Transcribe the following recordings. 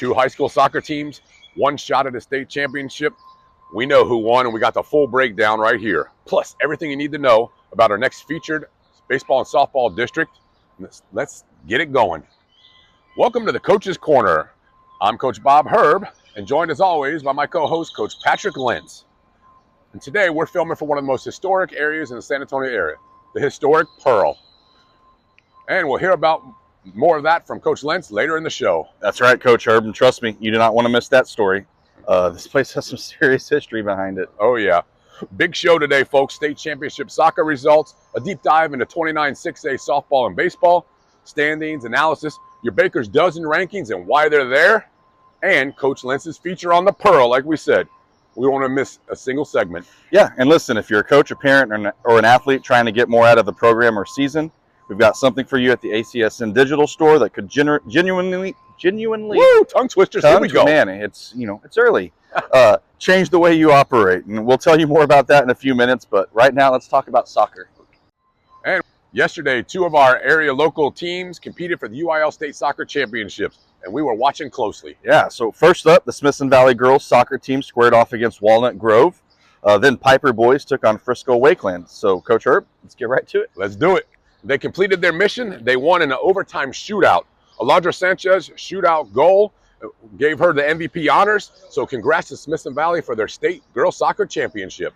Two high school soccer teams, one shot at a state championship. We know who won, and we got the full breakdown right here. Plus, everything you need to know about our next featured baseball and softball district. Let's get it going. Welcome to the Coach's Corner. I'm Coach Bob Herb, and joined as always by my co-host, Coach Patrick Lenz. And today we're filming for one of the most historic areas in the San Antonio area, the historic Pearl. And we'll hear about more of that from Coach Lenz later in the show. That's right, Coach Herb, and trust me, you do not want to miss that story. This place has some serious history behind it. Oh, yeah. Big show today, folks. State championship soccer results, a deep dive into 29 6A softball and baseball, standings, analysis, your Baker's Dozen rankings and why they're there, and Coach Lenz's feature on the Pearl, like we said. We don't want to miss a single segment. Yeah, and listen, if you're a coach, a parent, or an athlete trying to get more out of the program or season, we've got something for you at the ACSN digital store that could genuinely Woo, tongue twisters, here we go. Man, it's early. Change the way you operate, and we'll tell you more about that in a few minutes, but right now let's talk about soccer. And yesterday, two of our area local teams competed for the UIL State Soccer Championships, and we were watching closely. Yeah, so first up, the Smithson Valley girls soccer team squared off against Walnut Grove. Then Pieper boys took on Frisco Wakeland. So, Coach Herb, let's get right to it. Let's do it. They completed their mission. They won in an overtime shootout. Alondra Sanchez shootout goal gave her the MVP honors. So congrats to Smithson Valley for their state girls soccer championship.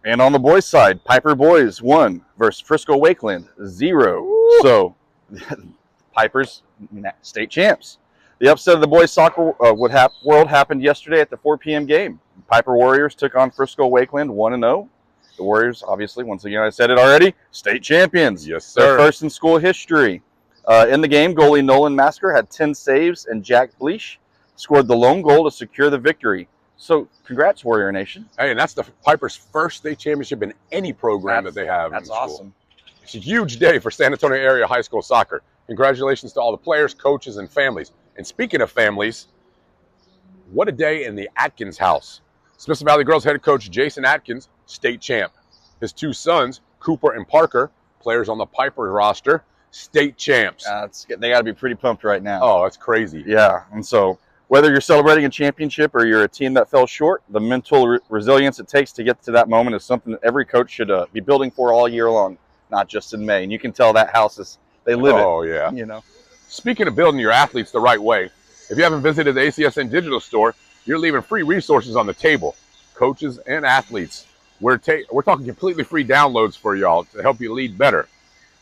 And on the boys' side, Pieper boys won versus Frisco Wakeland 0. Ooh. So Piper's state champs. The upset of the boys' soccer world happened yesterday at the 4 p.m. game. Pieper Warriors took on Frisco Wakeland 1-0. The Warriors, obviously, once again, I said it already, state champions. Yes, sir. Their first in school history. In the game, goalie Nolan Masker had 10 saves, and Jack Bleesh scored the lone goal to secure the victory. So, congrats, Warrior Nation. Hey, and that's the Piper's first state championship in any program that they have. That's awesome. It's a huge day for San Antonio area high school soccer. Congratulations to all the players, coaches, and families. And speaking of families, what a day in the Adkins house. Smithson Valley girls head coach Jason Adkins, state champ. His two sons, Cooper and Parker, players on the Pieper roster, state champs. They got to be pretty pumped right now. Oh, that's crazy. Yeah, and so whether you're celebrating a championship or you're a team that fell short, the mental resilience it takes to get to that moment is something that every coach should be building for all year long, not just in May. And you can tell that house is, they live it. Oh, yeah. You know. Speaking of building your athletes the right way, if you haven't visited the ACSN digital store, you're leaving free resources on the table. Coaches and athletes. We're talking completely free downloads for y'all to help you lead better.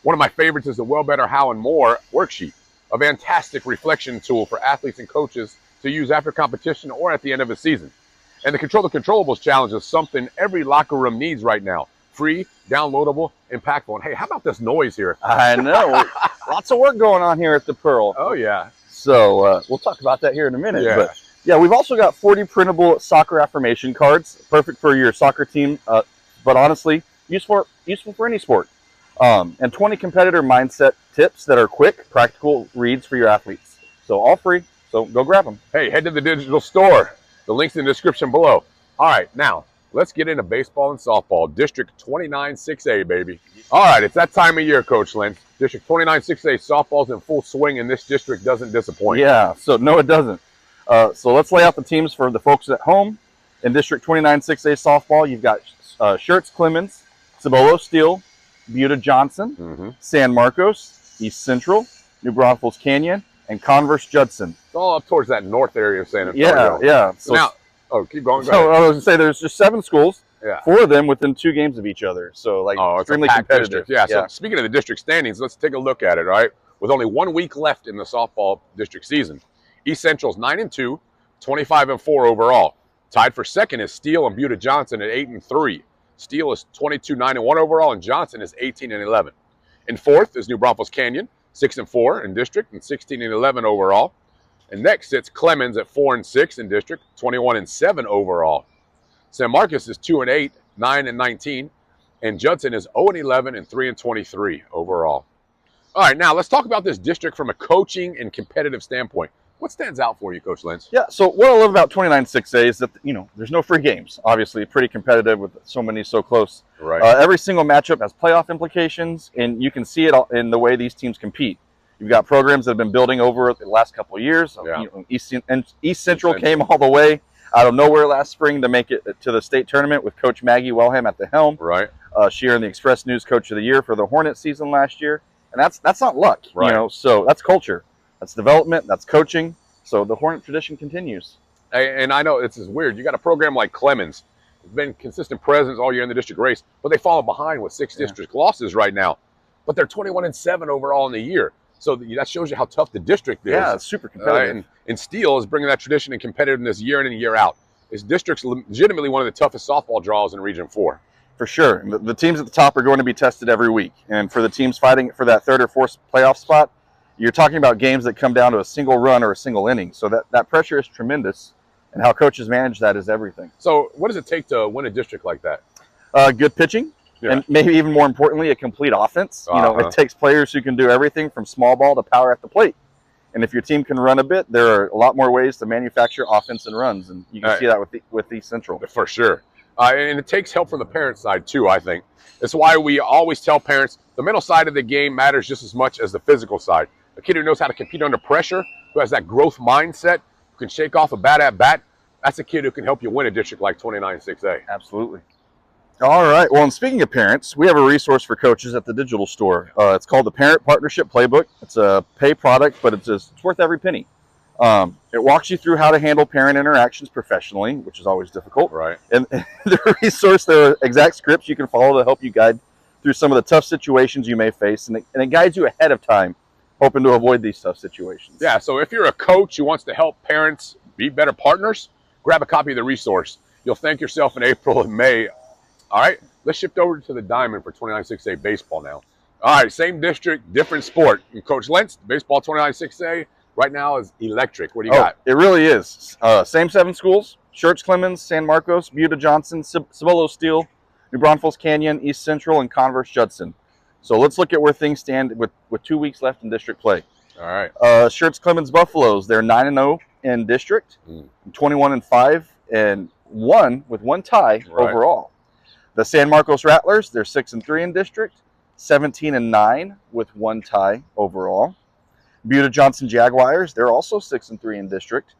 One of my favorites is the Well, Better, How, and More worksheet, a fantastic reflection tool for athletes and coaches to use after competition or at the end of a season. And the Control the Controllables challenge is something every locker room needs right now. Free, downloadable, impactful. And hey, how about this noise here? I know. Lots of work going on here at the Pearl. Oh, yeah. So we'll talk about that here in a minute. Yeah. But yeah, we've also got 40 printable soccer affirmation cards, perfect for your soccer team, but honestly, useful for any sport. And 20 competitor mindset tips that are quick, practical reads for your athletes. So all free, so go grab them. Hey, head to the digital store. The link's in the description below. All right, now, let's get into baseball and softball. District 29 6A, baby. All right, it's that time of year, Coach Lenz. District 29 6A softball's in full swing, and this district doesn't disappoint. Yeah, so no, it doesn't. So let's lay out the teams for the folks at home. In District 29 6A softball, you've got Schertz, Clemens, Cibolo, Steele, Buda, Johnson, San Marcos, East Central, New Braunfels Canyon, and Converse, Judson. It's all up towards that north area of San Antonio. Yeah. So now, keep going. So I was going to say there's just 7 schools, yeah. 4 of them within 2 games of each other. So extremely competitive. Yeah. So speaking of the district standings, let's take a look at it. All right, with only 1 week left in the softball district season, East Central's 9-2, 25-4 overall. Tied for second is Steele and Buda Johnson at 8-3. Steele is 22-9-1 overall, and Johnson is 18-11. In fourth is New Braunfels Canyon, 6-4 in district and 16-11 overall. And next sits Clemens at 4-6 in district, 21-7 overall. San Marcos is 2-8, 9-19, and Judson is 0-11 and 3-23 overall. All right, now let's talk about this district from a coaching and competitive standpoint. What stands out for you, Coach Lenz? Yeah, so what I love about 29 6A is that, there's no free games. Obviously, pretty competitive with so many so close. Right. Every single matchup has playoff implications, and you can see it in the way these teams compete. You've got programs that have been building over the last couple of years. Yeah. You know, East Central came all the way out of nowhere last spring to make it to the state tournament with Coach Maggie Wellham at the helm. Right. She earned the Express News Coach of the Year for the Hornet season last year. And that's not luck, right. You know, so that's culture. That's development. That's coaching. So the Hornet tradition continues. And I know this is weird. You got a program like Clemens. It's been consistent presence all year in the district race, but they fall behind with 6 district losses right now. But they're 21-7 overall in the year. So that shows you how tough the district is. Yeah, it's super competitive. And Steele is bringing that tradition and competitiveness year in and year out. This district's legitimately one of the toughest softball draws in Region 4. For sure. The teams at the top are going to be tested every week. And for the teams fighting for that 3rd or 4th playoff spot, you're talking about games that come down to a single run or a single inning. So that pressure is tremendous. And how coaches manage that is everything. So what does it take to win a district like that? Good pitching. Yeah. And maybe even more importantly, a complete offense. You know, it takes players who can do everything from small ball to power at the plate. And if your team can run a bit, there are a lot more ways to manufacture offense and runs. And you can see that with East Central. For sure. And it takes help from the parent side, too, I think. That's why we always tell parents the mental side of the game matters just as much as the physical side. A kid who knows how to compete under pressure, who has that growth mindset, who can shake off a bad at-bat, that's a kid who can help you win a district like 29-6A. Absolutely. All right. Well, and speaking of parents, we have a resource for coaches at the digital store. It's called the Parent Partnership Playbook. It's a pay product, but it's worth every penny. It walks you through how to handle parent interactions professionally, which is always difficult. Right. And the resource, there are exact scripts you can follow to help you guide through some of the tough situations you may face, and it guides you ahead of time, hoping to avoid these tough situations. Yeah, so if you're a coach who wants to help parents be better partners, grab a copy of the resource. You'll thank yourself in April and May. All right, let's shift over to the Diamond for 29-6A baseball now. All right, same district, different sport. And Coach Lenz, baseball 29-6A, right now is electric. What do you got? It really is. Same 7 schools: Schertz, Clemens, San Marcos, Buda Johnson, Cibolo, Steele, New Braunfels Canyon, East Central, and Converse Judson. So let's look at where things stand with 2 weeks left in district play. All right. Schertz, Clemens, Buffaloes, they're 9-0 in district, 21-5, and 1 with 1 tie overall. The San Marcos Rattlers, they're 6-3 in district, 17-9 with 1 tie overall. Buda Johnson Jaguars, they're also 6-3 in district,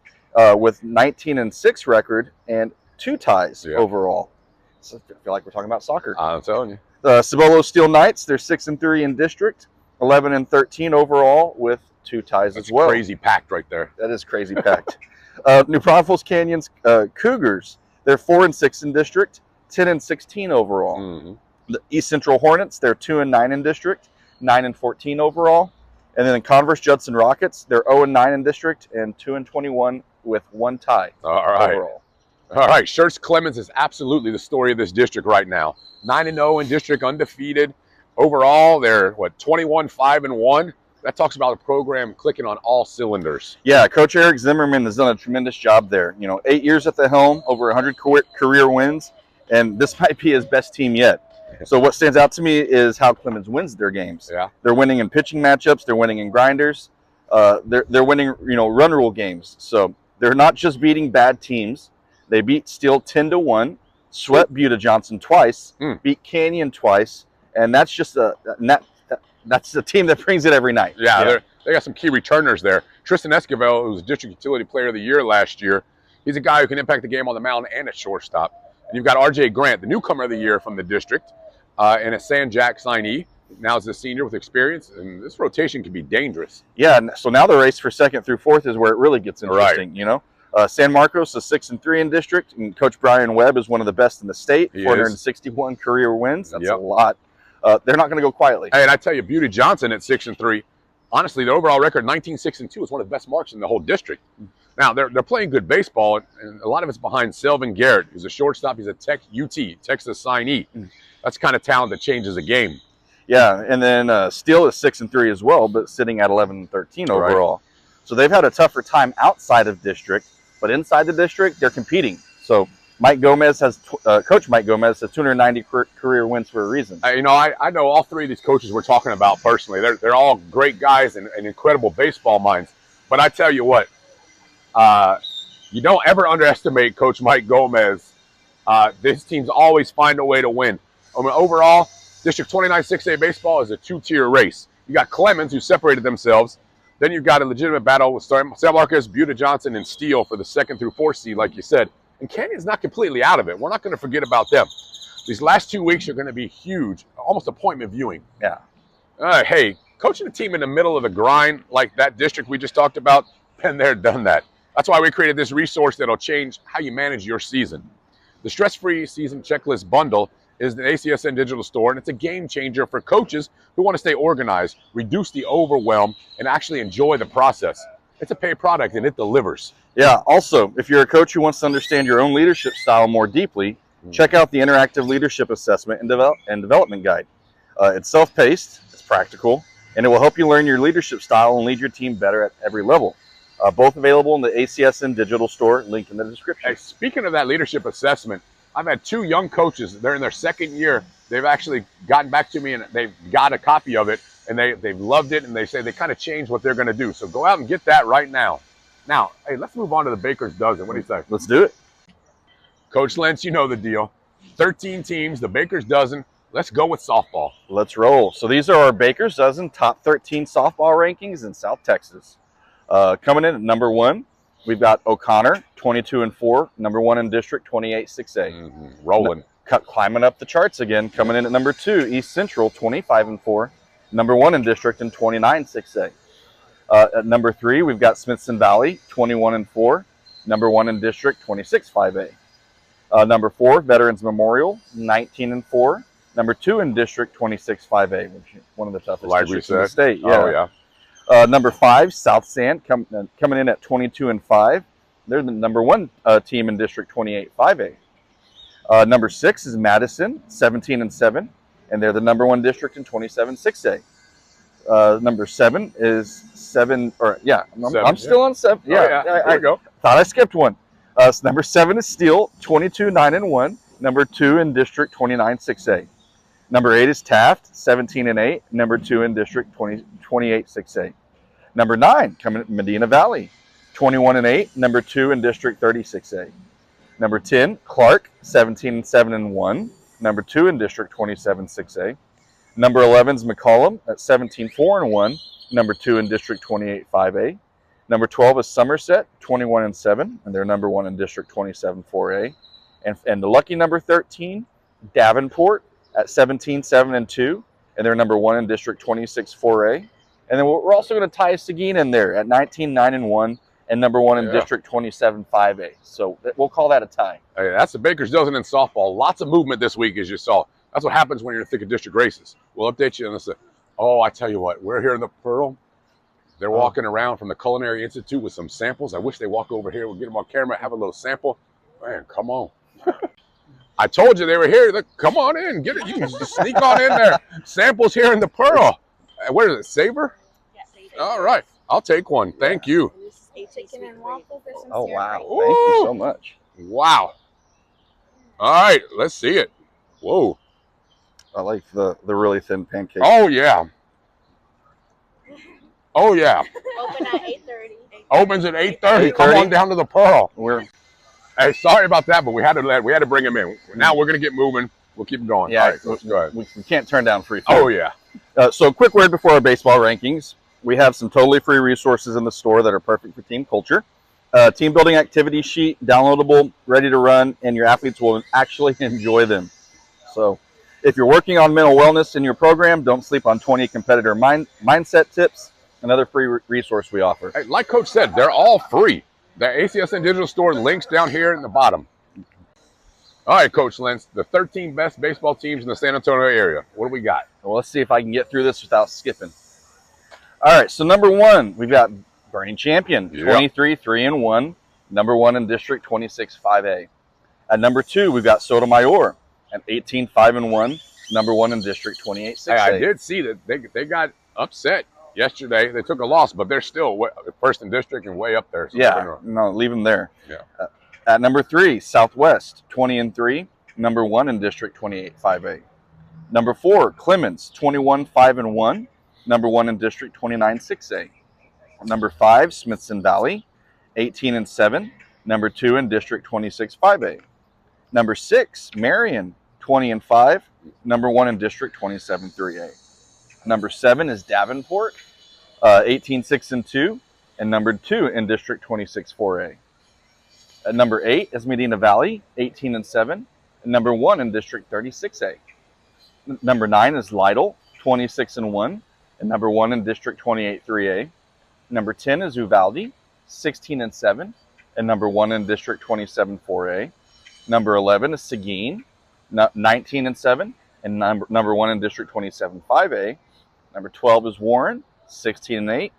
with 19-6 record and 2 ties overall. So I feel like we're talking about soccer. I'm telling you. The Cibolo Steel Knights, they're 6-3 in district, 11-13 overall with 2 ties as well. Crazy packed right there. That is crazy packed. New Braunfels Canyon's Cougars, they're 4-6 in district, 10-16 overall. The East Central Hornets, they're 2-9 in district, 9-14 overall. And then the Converse Judson Rockets, they're 0-9 in district and 2-21 with 1 tie overall. All right, Schertz Clemens is absolutely the story of this district right now. 9-0 in district, undefeated. Overall, they're, 21-5-1. That talks about a program clicking on all cylinders. Yeah, Coach Eric Zimmerman has done a tremendous job there. 8 years at the helm, over 100 career wins, and this might be his best team yet. So what stands out to me is how Clemens wins their games. Yeah, they're winning in pitching matchups. They're winning in grinders. They're winning, run rule games. So they're not just beating bad teams. They beat Steele 10-1, swept Buda Johnson twice, beat Canyon twice, and that's just that's a team that brings it every night. Yeah. They got some key returners there. Tristan Esquivel, who was District Utility Player of the Year last year, he's a guy who can impact the game on the mound and at shortstop. And you've got R.J. Grant, the newcomer of the year from the district, and a San Jack signee. Now is a senior with experience, and this rotation can be dangerous. Yeah, so now the race for 2nd through 4th is where it really gets interesting, San Marcos is 6-3 in district, and Coach Brian Webb is one of the best in the state, 461 career wins. That's a lot. They're not going to go quietly. Hey, and I tell you, Buda Johnson at 6-3, honestly, the overall record 19-6-2 is one of the best marks in the whole district. Now, they're playing good baseball, and a lot of it's behind Selvin Garrett, who's a shortstop. He's a Texas signee. That's the kind of talent that changes a game. Yeah, and then Steele is 6-3 as well, but sitting at 11-13 overall. So they've had a tougher time outside of district, but inside the district, they're competing. So Mike Gomez has, Coach Mike Gomez has 290 career wins for a reason. I know all 3 of these coaches we're talking about personally. They're all great guys and incredible baseball minds. But I tell you what, you don't ever underestimate Coach Mike Gomez. These teams always find a way to win. I mean, overall, District 29-6A baseball is a 2-tier race. You got Clemens, who separated themselves. Then you've got a legitimate battle with San Marcos, Buda Johnson, and Steele for the 2nd through 4th seed, like you said. And Canyon's not completely out of it. We're not going to forget about them. These last 2 weeks are going to be huge, almost appointment viewing. Yeah. Hey, coaching a team in the middle of the grind like that district we just talked about, been there, done that. That's why we created this resource that'll change how you manage your season. The Stress-Free Season Checklist Bundle is the ACSN digital store, and it's a game changer for coaches who want to stay organized, reduce the overwhelm, and actually enjoy the process. It's a paid product, and it delivers. Yeah. Also, if you're a coach who wants to understand your own leadership style more deeply, check out the Interactive Leadership Assessment and Development Guide. It's self-paced, it's practical, and it will help you learn your leadership style and lead your team better at every level. Both available in the ACSN digital store, link in the description. Hey, speaking of that leadership assessment, I've had 2 young coaches. They're in their 2nd year. They've actually gotten back to me, and they've got a copy of it, and they've loved it, and they say they kind of changed what they're going to do. So go out and get that right now. Now, hey, let's move on to the Baker's Dozen. What do you say? Let's do it. Coach Lenz, you know the deal. 13 teams, the Baker's Dozen. Let's go with softball. Let's roll. So these are our Baker's Dozen top 13 softball rankings in South Texas. Coming in at number 1, we've got O'Connor, 22-4, number 1 in district, 28-6A. Rolling. Climbing up the charts again. Coming in at number 2, East Central, 25-4, number 1 in district, and 29-6A. At number 3, we've got Smithson Valley, 21-4, number 1 in district, 26-5A. Number 4, Veterans Memorial, 19-4, number 2 in district, 26-5A, which is one of the toughest districts in the state. Yeah. Oh, yeah. Number 5, South Sand, coming in at 22-5. They're the number 1 team in District 28-5A. Number 6 is Madison, 17-7, and they're the number 1 district in 27-6A. Number 7 is 7. I'm still on 7. Yeah, there you go. Thought I skipped one. So number 7 is Steele, 22-9-1, number 2 in District 29-6A. Number 8 is Taft, 17-8, number 2 in District 28-6A. Number 9, coming at Medina Valley, 21-8, number 2 in District 36A. Number 10, Clark, 17-7-1, number 2 in District 27-6A. Number 11 is McCollum at 17-4-1, number 2 in District 28-5A. Number 12 is Somerset, 21-7, and they're number 1 in District 27-4A. And the lucky number 13, Davenport, at 17-7-2, and they're number 1 in District 26-4A. And then we're also going to tie Seguin in there at 19-9-1 and number 1 in District 27-5A. So we'll call that a tie. Hey, that's the Baker's Dozen in softball. Lots of movement this week, as you saw. That's what happens when you're in the thick of district races. We'll update you on this. Oh, I tell you what, we're here in the Pearl. They're walking around from the Culinary Institute with some samples. I wish they walk over here. We'll get them on camera, have a little sample. Man, come on. I told you they were here. Look, come on in. Get it. You can just sneak on in there. Samples here in the Pearl. What is it, Savor? Yeah, Savor. All right. I'll take one. Thank you. Chicken and waffles. Oh, wow. Thank you so much. Wow. All right. Let's see it. Whoa. I like the really thin pancake. Oh, yeah. Oh, yeah. Open at 8:30. Opens at 8:30. Come on down to the Pearl. Hey, sorry about that, but we had to bring him in. Now we're gonna get moving. We'll keep him going. Yeah, all right, let's go ahead. We can't turn down free food. Oh yeah. So, quick word before our baseball rankings. We have some totally free resources in the store that are perfect for team culture. Team building activity sheet, downloadable, ready to run, and your athletes will actually enjoy them. So, if you're working on mental wellness in your program, don't sleep on 20 competitor mindset tips. Another free resource we offer. Hey, like Coach said, they're all free. The ACSN Digital Store links down here in the bottom. All right, Coach Lenz, the 13 best baseball teams in the San Antonio area. What do we got? Well, let's see if I can get through this without skipping. All right, so number 1, we've got Burning Champion, 23-3-1, number 1 in District 26-5A. At number 2, we've got Sotomayor at 18-5-1, number 1 in District 28-6A. Hey, I did see that they got upset yesterday. They took a loss, but they're still first in district and way up there. So yeah, no, leave them there. Yeah. At number 3, Southwest, 20-3, number 1 in District 28-5A. Number 4, Clemens, 21-5-1, number 1 in District 29-6A. Number 5, Smithson Valley, 18-7, number 2 in District 26-5A. Number 6, Marion, 20-5, number 1 in District 27-3A. Number 7 is Davenport, 18-6-2, and number 2 in District 26 4A. At number 8 is Medina Valley, 18-7, and number 1 in District 36A. Number 9 is Lytle, 26-1, and number 1 in District 28 3A. Number 10 is Uvalde, 16-7, and number 1 in District 27 4A. Number 11 is Seguin, 19-7, and number 1 in District 27 5A. Number 12 is Warren, 16-8,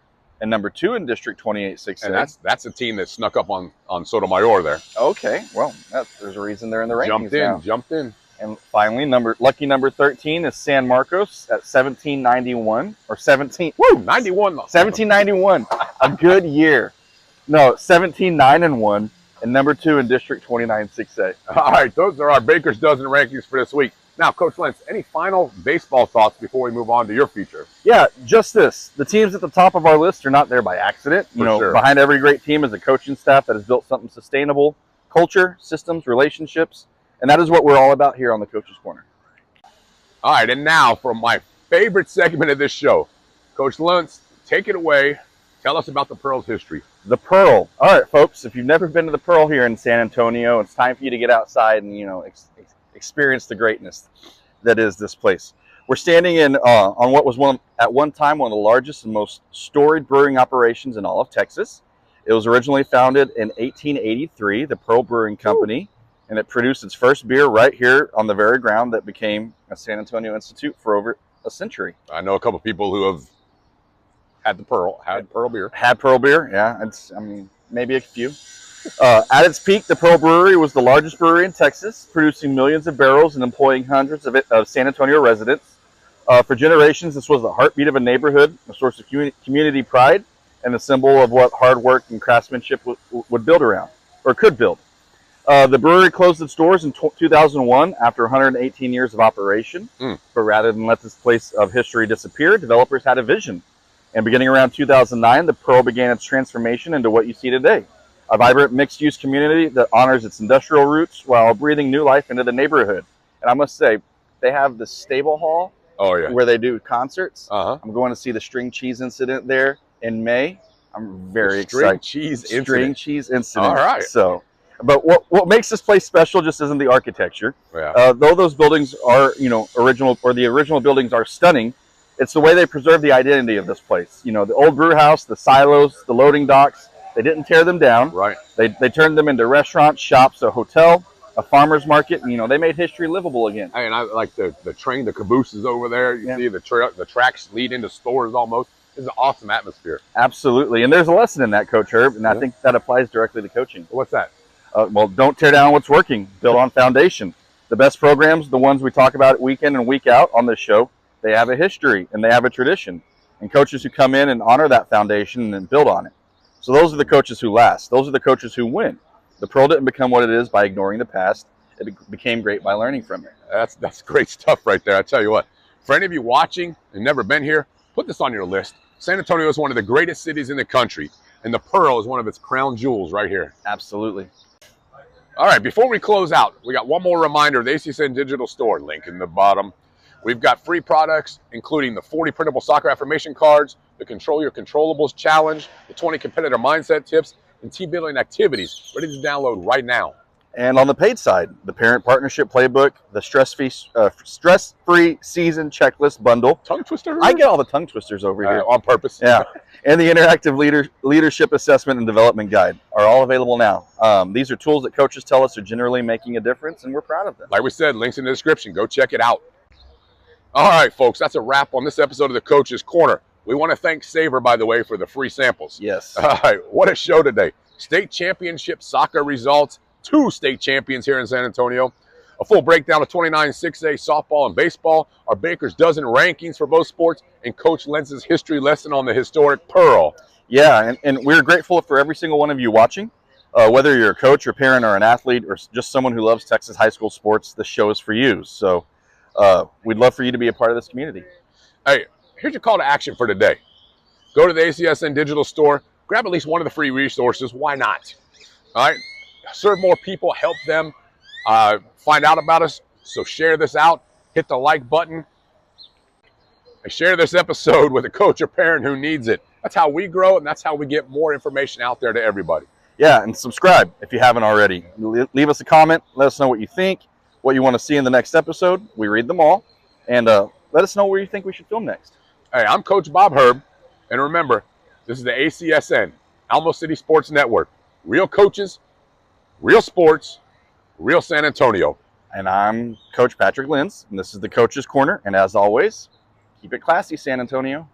and number 2 in District 28 6A. And that's a team that snuck up on Sotomayor there. Okay, well, there's a reason they're in the rankings Jumped in. And finally, lucky number 13 is San Marcos at 1791 or 17. Woo, 91. 1791, a good year. No, 17-9-1, and number 2 in District 29 6A. All right, those are our Baker's Dozen rankings for this week. Now, Coach Lenz, any final baseball thoughts before we move on to your feature? Yeah, just this. The teams at the top of our list are not there by accident. Sure. Behind every great team is a coaching staff that has built something sustainable, culture, systems, relationships, and that is what we're all about here on the Coach's Corner. All right, and now for my favorite segment of this show. Coach Lenz, take it away. Tell us about the Pearl's history. The Pearl. All right, folks, if you've never been to the Pearl here in San Antonio, it's time for you to get outside and, experience the greatness that is this place. We're standing in on what was at one time one of the largest and most storied brewing operations in all of Texas. It was originally founded in 1883, the Pearl Brewing Company, and it produced its first beer right here on the very ground that became a San Antonio Institute for over a century. I know a couple people who have had Pearl beer. Had Pearl beer, yeah. Maybe a few. At its peak, the Pearl Brewery was the largest brewery in Texas, producing millions of barrels and employing hundreds of San Antonio residents. For generations, this was the heartbeat of a neighborhood, a source of community pride, and a symbol of what hard work and craftsmanship would build around, or could build. The brewery closed its doors in 2001 after 118 years of operation. But rather than let this place of history disappear, developers had a vision. And beginning around 2009, the Pearl began its transformation into what you see today. A vibrant mixed-use community that honors its industrial roots while breathing new life into the neighborhood. And I must say, they have the stable hall where they do concerts. I'm going to see the string cheese incident there in May. I'm very excited. String cheese incident. All right. So, but what makes this place special just isn't the architecture. Yeah. Though those buildings are, original, or the original buildings are stunning, it's the way they preserve the identity of this place. The old brew house, the silos, the loading docks. They didn't tear them down. Right. They turned them into restaurants, shops, a hotel, a farmer's market. They made history livable again. And I like the train, the cabooses over there. You see the tracks lead into stores almost. It's an awesome atmosphere. Absolutely. And there's a lesson in that, Coach Herb, and I think that applies directly to coaching. What's that? Well, don't tear down what's working. Build on foundation. The best programs, the ones we talk about week in and week out on this show, they have a history and they have a tradition. And coaches who come in and honor that foundation and build on it. So those are the coaches who last. Those are the coaches who win. The Pearl didn't become what it is by ignoring the past. It became great by learning from it. That's great stuff right there. I tell you what, for any of you watching and never been here, put this on your list. San Antonio is one of the greatest cities in the country, and the Pearl is one of its crown jewels right here. Absolutely. All right, before we close out, we got one more reminder of the ACSN Digital Store, link in the bottom. We've got free products, including the 40 printable soccer affirmation cards, the Control Your Controllables Challenge, the 20 competitor mindset tips, and team building activities ready to download right now. And on the paid side, the Parent Partnership Playbook, the stress-free season checklist bundle. Tongue twister? I get all the tongue twisters over here. On purpose. Yeah. And the Interactive Leadership Assessment and Development Guide are all available now. These are tools that coaches tell us are generally making a difference, and we're proud of them. Like we said, links in the description. Go check it out. All right, folks, that's a wrap on this episode of the Coach's Corner. We want to thank Savor, by the way, for the free samples. Yes. All right, what a show today. State Championship soccer results, 2 state champions here in San Antonio, a full breakdown of 29 6A softball and baseball, our Baker's Dozen rankings for both sports, and Coach Lenz's history lesson on the historic Pearl. Yeah, and we're grateful for every single one of you watching. Whether you're a coach or parent or an athlete or just someone who loves Texas high school sports, this show is for you. So we'd love for you to be a part of this community. Hey, here's your call to action for today. Go to the ACSN Digital Store, grab at least one of the free resources. Why not? All right? Serve more people, help them find out about us. So share this out, hit the like button. and share this episode with a coach or parent who needs it. That's how we grow, and that's how we get more information out there to everybody. Yeah, and subscribe if you haven't already. Leave us a comment. Let us know what you think, what you want to see in the next episode. We read them all. And let us know where you think we should film next. Hey, I'm Coach Bob Herb, and remember, this is the ACSN, Alamo City Sports Network. Real coaches, real sports, real San Antonio. And I'm Coach Patrick Lenz, and this is the Coach's Corner. And as always, keep it classy, San Antonio.